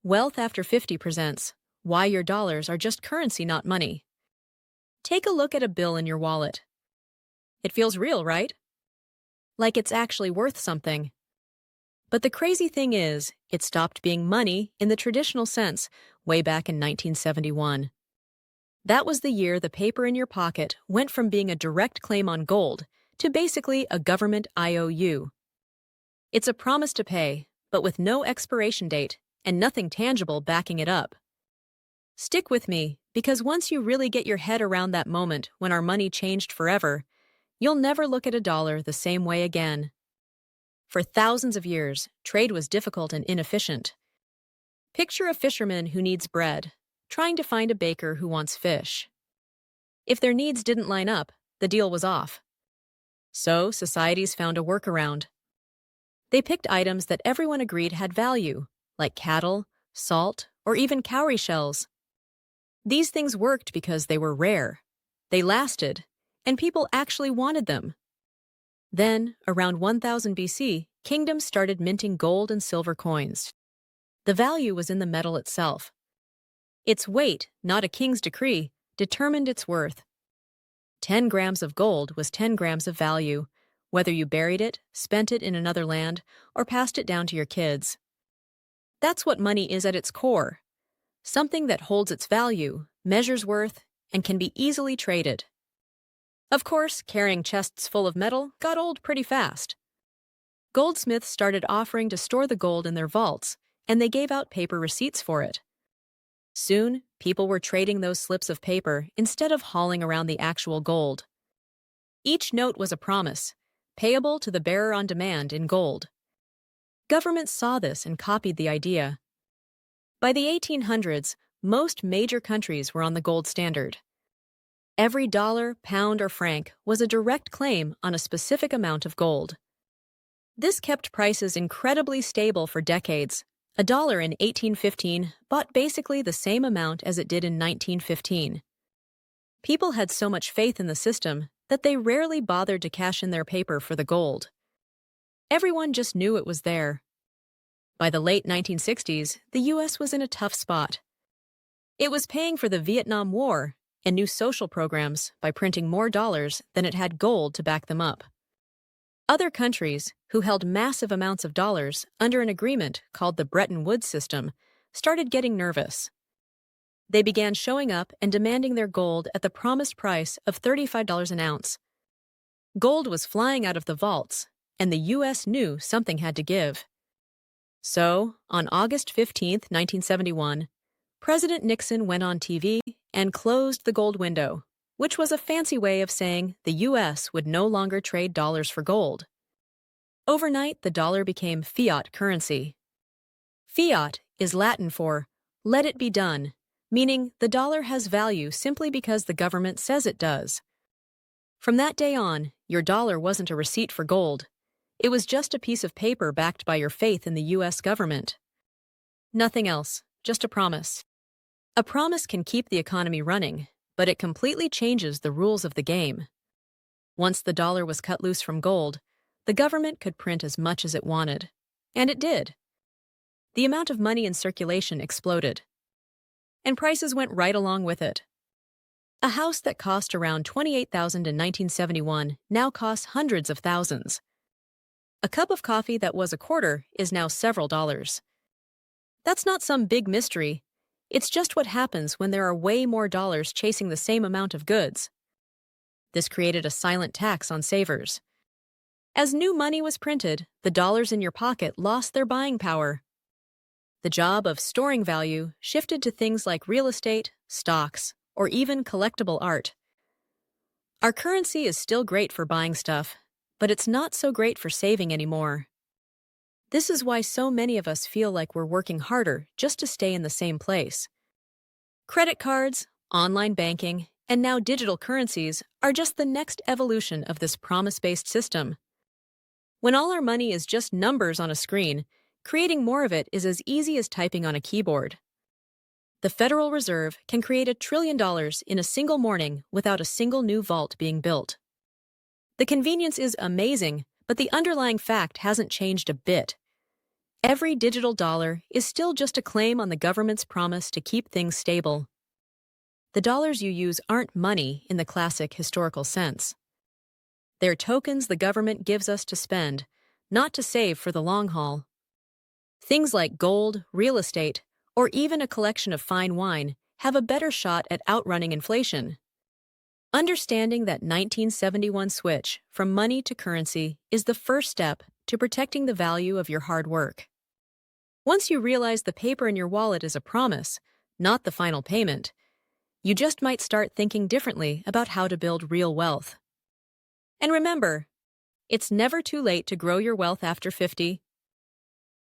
Wealth After 50 presents Why Your Dollars Are Just Currency, Not Money. Take a look at a bill in your wallet. It feels real, right? Like it's actually worth something. But the crazy thing is, it stopped being money in the traditional sense way back in 1971. That was the year the paper in your pocket went from being a direct claim on gold to basically a government IOU. It's a promise to pay, but with no expiration date and nothing tangible backing it up. Stick with me, because once you really get your head around that moment when our money changed forever, you'll never look at a dollar the same way again. For thousands of years, trade was difficult and inefficient. Picture a fisherman who needs bread, trying to find a baker who wants fish. If their needs didn't line up, the deal was off. So societies found a workaround. They picked items that everyone agreed had value, like cattle, salt, or even cowrie shells. These things worked because they were rare, they lasted, and people actually wanted them. Then, around 1000 BC, kingdoms started minting gold and silver coins. The value was in the metal itself. Its weight, not a king's decree, determined its worth. 10 grams of gold was 10 grams of value, whether you buried it, spent it in another land, or passed it down to your kids. That's what money is at its core. Something that holds its value, measures worth, and can be easily traded. Of course, carrying chests full of metal got old pretty fast. Goldsmiths started offering to store the gold in their vaults, and they gave out paper receipts for it. Soon, people were trading those slips of paper instead of hauling around the actual gold. Each note was a promise, payable to the bearer on demand in gold. Governments saw this and copied the idea. By the 1800s, most major countries were on the gold standard. Every dollar, pound, or franc was a direct claim on a specific amount of gold. This kept prices incredibly stable for decades. A dollar in 1815 bought basically the same amount as it did in 1915. People had so much faith in the system that they rarely bothered to cash in their paper for the gold. Everyone just knew it was there. By the late 1960s, the U.S. was in a tough spot. It was paying for the Vietnam War and new social programs by printing more dollars than it had gold to back them up. Other countries, who held massive amounts of dollars under an agreement called the Bretton Woods system, started getting nervous. They began showing up and demanding their gold at the promised price of $35 an ounce. Gold was flying out of the vaults, and the U.S. knew something had to give. So, on August 15, 1971, President Nixon went on TV and closed the gold window, which was a fancy way of saying the U.S. would no longer trade dollars for gold. Overnight, the dollar became fiat currency. Fiat is Latin for "let it be done," meaning the dollar has value simply because the government says it does. From that day on, your dollar wasn't a receipt for gold. It was just a piece of paper backed by your faith in the U.S. government. Nothing else, just a promise. A promise can keep the economy running, but it completely changes the rules of the game. Once the dollar was cut loose from gold, the government could print as much as it wanted. And it did. The amount of money in circulation exploded. And prices went right along with it. A house that cost around $28,000 in 1971 now costs hundreds of thousands. A cup of coffee that was a quarter is now several dollars. That's not some big mystery. It's just what happens when there are way more dollars chasing the same amount of goods. This created a silent tax on savers. As new money was printed, the dollars in your pocket lost their buying power. The job of storing value shifted to things like real estate, stocks, or even collectible art. Our currency is still great for buying stuff, but it's not so great for saving anymore. This is why so many of us feel like we're working harder just to stay in the same place. Credit cards, online banking, and now digital currencies are just the next evolution of this promise-based system. When all our money is just numbers on a screen, creating more of it is as easy as typing on a keyboard. The Federal Reserve can create $1 trillion in a single morning without a single new vault being built. The convenience is amazing, but the underlying fact hasn't changed a bit. Every digital dollar is still just a claim on the government's promise to keep things stable. The dollars you use aren't money in the classic historical sense. They're tokens the government gives us to spend, not to save for the long haul. Things like gold, real estate, or even a collection of fine wine have a better shot at outrunning inflation. Understanding that 1971 switch from money to currency is the first step to protecting the value of your hard work. Once you realize the paper in your wallet is a promise, not the final payment, you just might start thinking differently about how to build real wealth. And remember, it's never too late to grow your wealth after 50.